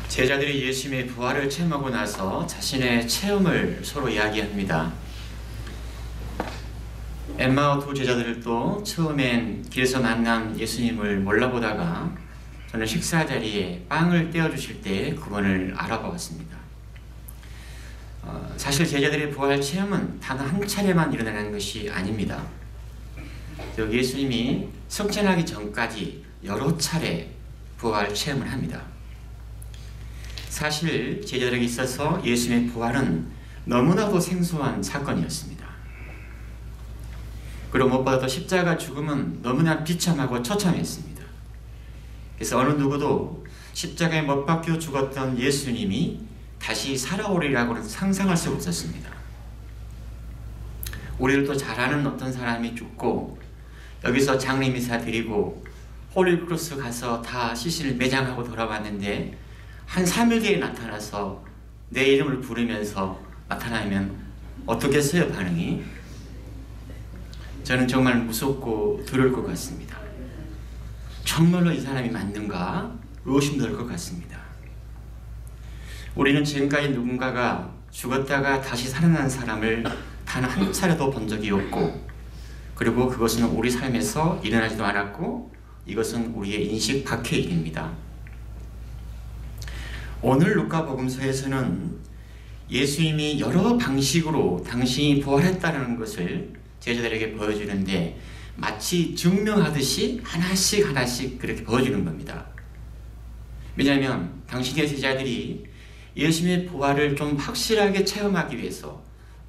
제자들이 예수님의 부활을 체험하고 나서 자신의 체험을 서로 이야기합니다. 엠마오 두 제자들도 처음엔 길에서 만난 예수님을 몰라보다가 저는 식사 자리에 빵을 떼어주실 때 그분을 알아보았습니다. 사실 제자들의 부활 체험은 단 한 차례만 일어나는 것이 아닙니다. 예수님이 승천하기 전까지 여러 차례 부활 체험을 합니다. 사실 제자들에게 있어서 예수님의 부활은 너무나도 생소한 사건이었습니다. 그리고 무엇보다도 십자가 죽음은 너무나 비참하고 처참했습니다. 그래서 어느 누구도 십자가에 못 박혀 죽었던 예수님이 다시 살아오리라고는 상상할 수 없었습니다. 우리들도 잘 아는 어떤 사람이 죽고 여기서 장례미사 드리고 홀리크로스 가서 다 시신을 매장하고 돌아왔는데 한 3일 뒤에 나타나서 내 이름을 부르면서 나타나면 어떻겠어요, 반응이? 저는 정말 무섭고 두려울 것 같습니다. 정말로 이 사람이 맞는가? 의심될 것 같습니다. 우리는 지금까지 누군가가 죽었다가 다시 살아난 사람을 단 한 차례도 본 적이 없고, 그리고 그것은 우리 삶에서 일어나지도 않았고, 이것은 우리의 인식 밖의 일입니다. 오늘 루카복음서에서는 예수님이 여러 방식으로 당신이 부활했다는 것을 제자들에게 보여주는데 마치 증명하듯이 하나씩 그렇게 보여주는 겁니다. 왜냐하면 당신의 제자들이 예수님의 부활을 좀 확실하게 체험하기 위해서,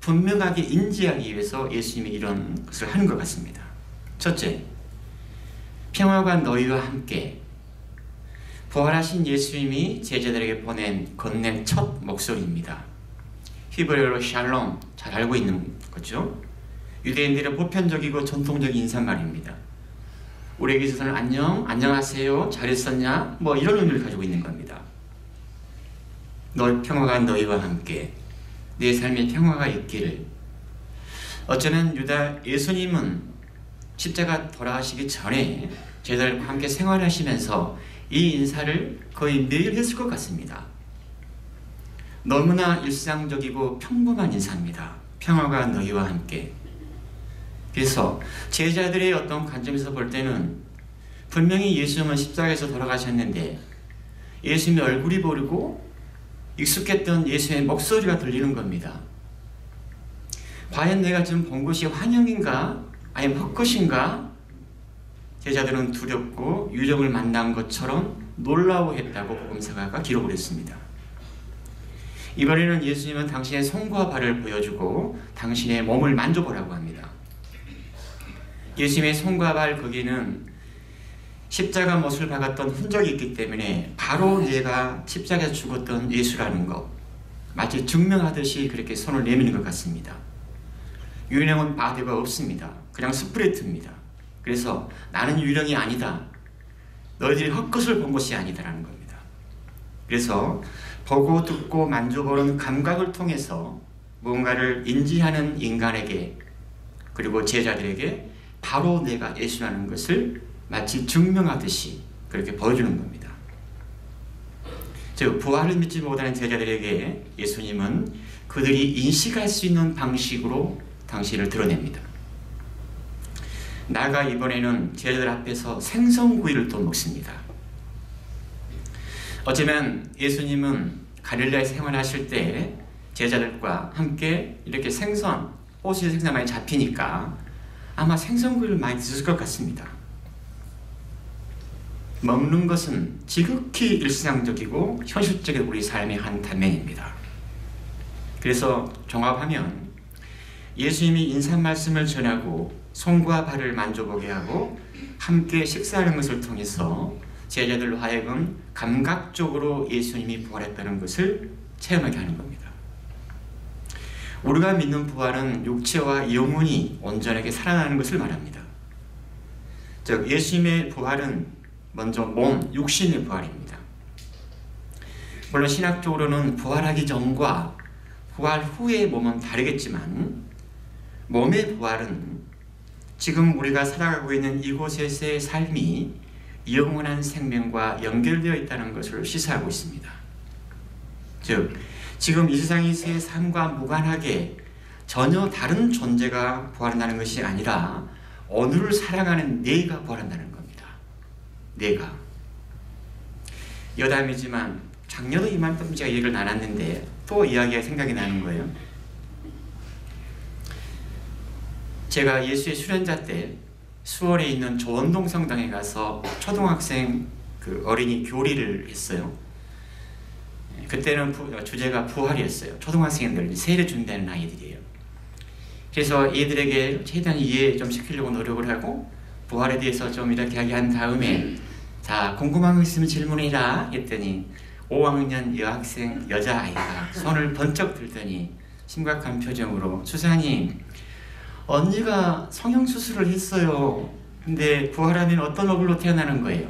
분명하게 인지하기 위해서 예수님이 이런 것을 하는 것 같습니다. 첫째, 평화가 너희와 함께. 부활하신 예수님이 제자들에게 건넨 첫 목소리입니다. 히브리어로 샬롬, 잘 알고 있는 거죠. 유대인들의 보편적이고 전통적인 인사말입니다. 우리에게 있어서는 안녕, 안녕하세요, 잘 있었냐, 뭐 이런 의미를 가지고 있는 겁니다. 평화가 너희와 함께, 내 삶에 평화가 있기를. 어쩌면 예수님은 십자가 돌아가시기 전에 제자들과 함께 생활하시면서 이 인사를 거의 매일 했을 것 같습니다. 너무나 일상적이고 평범한 인사입니다. 평화가 너희와 함께. 그래서 제자들의 어떤 관점에서 볼 때는 분명히 예수님은 십자가에서 돌아가셨는데 예수님의 얼굴이 보이고 익숙했던 예수님의 목소리가 들리는 겁니다. 과연 내가 지금 본 것이 환영인가? 아니면 헛것인가? 제자들은 두렵고 유령을 만난 것처럼 놀라워했다고 복음서가가 기록을 했습니다. 이번에는 예수님은 당신의 손과 발을 보여주고 당신의 몸을 만져보라고 합니다. 예수님의 손과 발 거기는 십자가 못을 박았던 흔적이 있기 때문에 바로 내가 십자가에서 죽었던 예수라는 것, 마치 증명하듯이 그렇게 손을 내미는 것 같습니다. 유령은 바디가 없습니다. 그냥 스프레이트입니다. 그래서 나는 유령이 아니다, 너희들이 헛것을 본 것이 아니다라는 겁니다. 그래서 보고 듣고 만져보는 감각을 통해서 뭔가를 인지하는 인간에게, 그리고 제자들에게 바로 내가 예수라는 것을 마치 증명하듯이 그렇게 보여주는 겁니다. 즉, 부활을 믿지 못하는 제자들에게 예수님은 그들이 인식할 수 있는 방식으로 당신을 드러냅니다. 나가 이번에는 제자들 앞에서 생선구이를 또 먹습니다. 어쩌면 예수님은 갈릴리아에 생활하실 때 제자들과 함께 이렇게 호수에서 생선 많이 잡히니까 아마 생선구이를 많이 드셨을 것 같습니다. 먹는 것은 지극히 일상적이고 현실적인 우리 삶의 한 단면입니다. 그래서 종합하면 예수님이 인사말씀을 전하고 손과 발을 만져보게 하고 함께 식사하는 것을 통해서 제자들로 하여금 감각적으로 예수님이 부활했다는 것을 체험하게 하는 겁니다. 우리가 믿는 부활은 육체와 영혼이 온전하게 살아나는 것을 말합니다. 즉, 예수님의 부활은 먼저 몸, 육신의 부활입니다. 물론 신학적으로는 부활하기 전과 부활 후의 몸은 다르겠지만 몸의 부활은 지금 우리가 살아가고 있는 이곳에서의 삶이 영원한 생명과 연결되어 있다는 것을 시사하고 있습니다. 즉, 지금 이 세상에서의 삶과 무관하게 전혀 다른 존재가 부활한다는 것이 아니라 오늘을 살아가는 내가 부활한다는 겁니다. 내가. 여담이지만 작년도 이맘때쯤 제가 얘기를 나눴는데 또 이야기가 생각이 나는 거예요. 제가 예수의 수련자 때 수월에 있는 조원동 성당에 가서 초등학생 어린이 교리를 했어요. 그때는 주제가 부활이었어요. 초등학생들 세례 준비하는 아이들이에요. 그래서 얘들에게 최대한 이해 좀 시키려고 노력을 하고 부활에 대해서 좀 이렇게 이야기한 다음에 자, 궁금한 거 있으면 질문해라 했더니 5학년 여학생 여자아이가 손을 번쩍 들더니 심각한 표정으로 주사님, 언니가 성형수술을 했어요. 근데 부활하면 어떤 얼굴로 태어나는 거예요?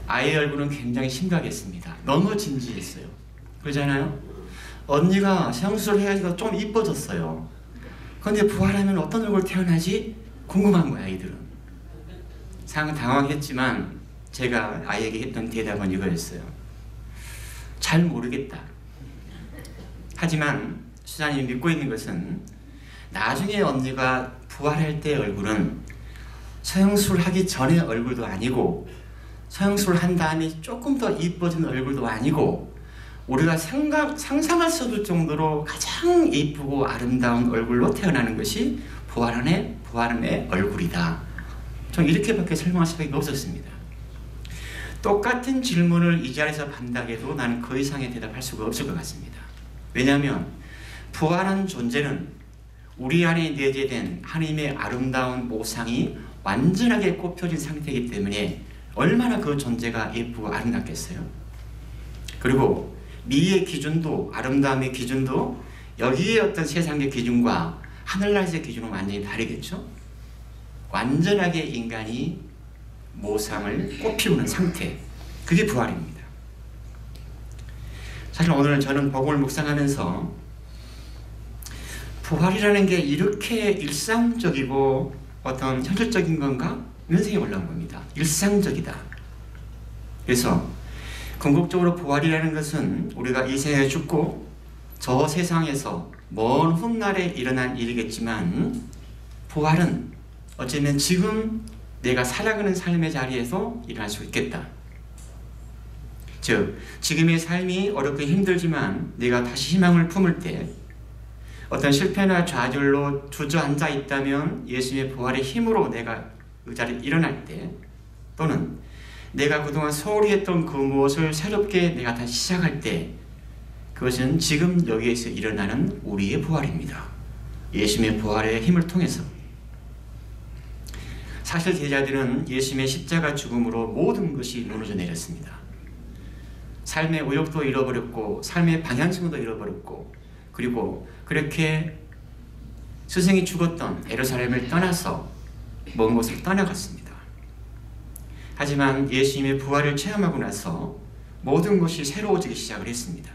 아이의 얼굴은 굉장히 심각했습니다. 너무 진지했어요. 그러잖아요? 언니가 성형수술을 해가지고 좀 이뻐졌어요. 근데 부활하면 어떤 얼굴로 태어나지? 궁금한 거야, 아이들은. 당황했지만 제가 아이에게 했던 대답은 이거였어요. 잘 모르겠다. 하지만 수사님이 믿고 있는 것은 나중에 언니가 부활할 때의 얼굴은 성형수술 하기 전의 얼굴도 아니고 성형수술 한 다음에 조금 더 이뻐진 얼굴도 아니고 우리가 상상할 수 없을 정도로 가장 이쁘고 아름다운 얼굴로 태어나는 것이 부활의 얼굴이다. 전 이렇게밖에 설명할 수밖에 없었습니다. 똑같은 질문을 이 자리에서 반다해도 나는 그 이상의 대답할 수가 없을 것 같습니다. 왜냐하면 부활한 존재는 우리 안에 내재된 하나님의 아름다운 모상이 완전하게 꼽혀진 상태이기 때문에 얼마나 그 존재가 예쁘고 아름답겠어요. 그리고 미의 기준도 아름다움의 기준도 여기에 어떤 세상의 기준과 하늘나라에서의 기준은 완전히 다르겠죠. 완전하게 인간이 모상을 꽃피우는 상태, 그게 부활입니다. 사실 오늘 저는 복음을 묵상하면서 부활이라는 게 이렇게 일상적이고 어떤 현실적인 건가? 이런 생각이 올라온 겁니다. 일상적이다. 그래서 궁극적으로 부활이라는 것은 우리가 이 세상에 죽고 저 세상에서 먼 훗날에 일어난 일이겠지만 부활은 어쩌면 지금 내가 살아가는 삶의 자리에서 일어날 수 있겠다. 즉, 지금의 삶이 어렵고 힘들지만 내가 다시 희망을 품을 때 어떤 실패나 좌절로 주저앉아 있다면 예수님의 부활의 힘으로 내가 그 자리에 일어날 때 또는 내가 그동안 소홀히 했던 그 무엇을 새롭게 내가 다시 시작할 때 그것은 지금 여기에서 일어나는 우리의 부활입니다. 예수님의 부활의 힘을 통해서. 사실 제자들은 예수님의 십자가 죽음으로 모든 것이 무너져 내렸습니다. 삶의 의욕도 잃어버렸고 삶의 방향성도 잃어버렸고 그리고 그렇게 스승이 죽었던 예루살렘을 떠나서 먼 곳을 떠나갔습니다. 하지만 예수님의 부활을 체험하고 나서 모든 것이 새로워지기 시작을 했습니다.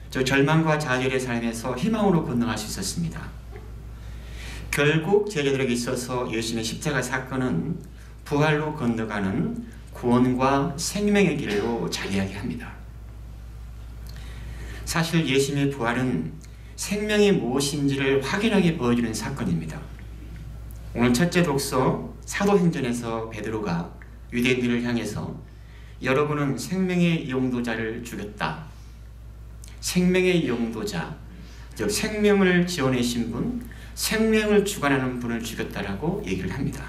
저 절망과 좌절의 삶에서 희망으로 건너갈 수 있었습니다. 결국 제자들에게 있어서 예수님의 십자가 사건은 부활로 건너가는 구원과 생명의 길로 자리하게합니다. 사실 예수님의 부활은 생명이 무엇인지를 확인하게 보여주는 사건입니다. 오늘 첫째 독서 사도행전에서 베드로가 유대인들을 향해서 여러분은 생명의 용도자를 죽였다. 생명의 용도자, 즉 생명을 지어내신 분, 생명을 주관하는 분을 죽였다라고 얘기를 합니다.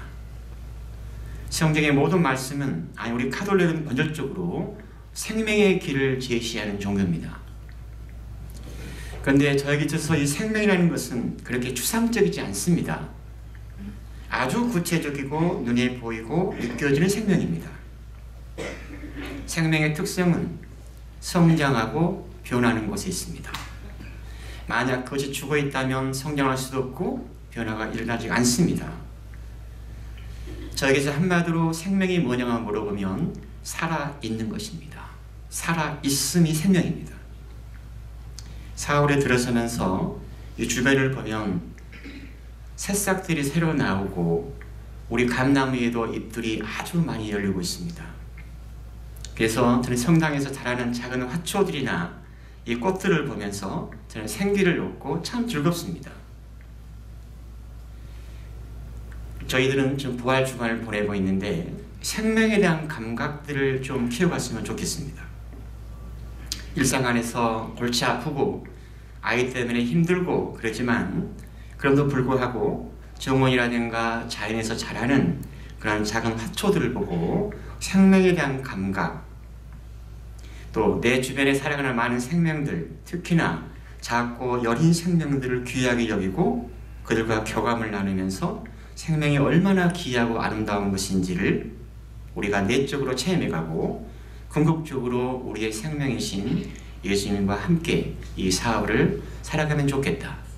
성경의 모든 말씀은 우리 카톨릭은 본질적으로 생명의 길을 제시하는 종교입니다. 그런데 저에게 있어서 이 생명이라는 것은 그렇게 추상적이지 않습니다. 아주 구체적이고 눈에 보이고 느껴지는 생명입니다. 생명의 특성은 성장하고 변하는 곳에 있습니다. 만약 그것이 죽어있다면 성장할 수도 없고 변화가 일어나지 않습니다. 저에게서 한마디로 생명이 뭐냐고 물어보면 살아있는 것입니다. 살아있음이 생명입니다. 4월에 들어서면서 이 주변을 보면 새싹들이 새로 나오고 우리 감나무에도 잎들이 아주 많이 열리고 있습니다. 그래서 저는 성당에서 자라는 작은 화초들이나 이 꽃들을 보면서 저는 생기를 얻고 참 즐겁습니다. 저희들은 좀 부활 주간을 보내고 있는데 생명에 대한 감각들을 좀 키워갔으면 좋겠습니다. 일상 안에서 골치 아프고 아이 때문에 힘들고 그러지만 그럼에도 불구하고 정원이라든가 자연에서 자라는 그런 작은 화초들을 보고 생명에 대한 감각, 또 내 주변에 살아가는 많은 생명들, 특히나 작고 여린 생명들을 귀하게 여기고 그들과 교감을 나누면서 생명이 얼마나 귀하고 아름다운 것인지를 우리가 내적으로 체험해가고 궁극적으로 우리의 생명이신 예수님과 함께 이 사업을 살아가면 좋겠다.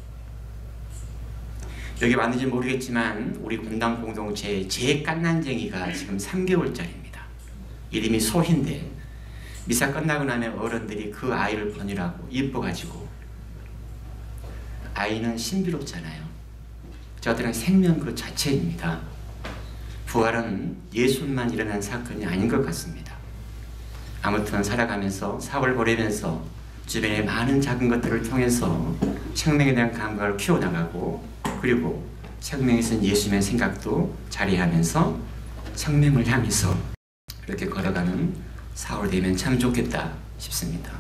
여기 왔는지 모르겠지만 우리 분당 공동체의 제일 갓난쟁이가 지금 3개월짜리입니다. 이름이 소희인데 미사 끝나고 나면 어른들이 그 아이를 보느라고 이뻐가지고, 아이는 신비롭잖아요. 저들은 생명 그 자체입니다. 부활은 예수만 일어난 사건이 아닌 것 같습니다. 아무튼 살아가면서 사업을 보내면서 주변의 많은 작은 것들을 통해서 생명에 대한 감각을 키워나가고, 그리고 생명에 있는 예수님의 생각도 자리하면서 생명을 향해서 이렇게 걸어가는 사월 되면 참 좋겠다 싶습니다.